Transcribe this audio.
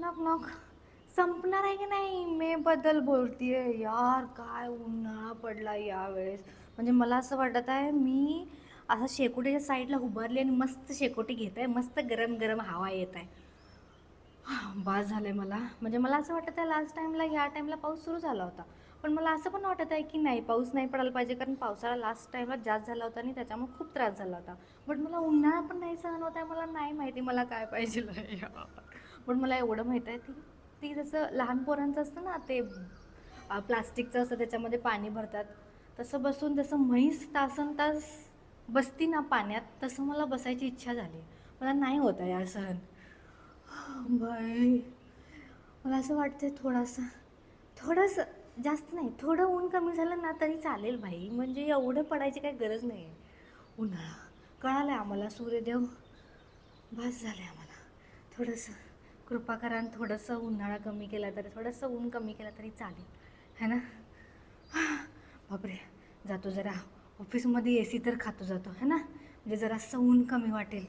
Knock knock. संपणार आहे की नाही? मे बद्दल बोलतीये यार. काय उन्हाळा पडला यावेळेस. म्हणजे मला असं वाटत आहे मी असं शेकोटीच्या साईडला उभारली आणि मस्त शेकोटी घेत आहे, मस्त गरम गरम हवा येत आहे. बास झालंय मला. म्हणजे मला असं वाटत आहे लास्ट टाईमला ह्या टाईमला पाऊस सुरू झाला होता. पण मला असं पण वाटत आहे की नाही, पाऊस नाही पडायला पाहिजे, कारण पावसाळा लास्ट टाईमला जास्त झाला होता आणि त्याच्यामुळे खूप त्रास झाला होता. बट मला उन्हाळा पण नाही सहन होत आहे. मला नाही माहिती मला काय पाहिजे यार. पण मला एवढं माहीत आहे ती ती जसं लहान पोरांचं असतं ना, ते प्लास्टिकचं असतं त्याच्यामध्ये पाणी भरतात, तसं बसून जसं म्हैस तासन तास बसती ना पाण्यात, तसं मला बसायची इच्छा झाली. मला नाही होत आहे यार सहन. बाई, मला असं वाटतंय थोडासा थोडंसं, जास्त नाही, थोडं ऊन कमी झालं ना तरी चालेल भाई. म्हणजे एवढं पडायची काही गरज नाही आहे. उन्हाळा कळालं आहे आम्हाला, सूर्यदेव बस झालं आहे आम्हाला. थोडंसं कृपा करा आणि थोडंसं उन्हाळा कमी केला तरी, थोडंसं ऊन कमी केलं तरी चालेल, है ना. बापरे, जातो जरा ऑफिसमध्ये ए सी तर खातो जातो, है ना, म्हणजे जरासं ऊन कमी वाटेल.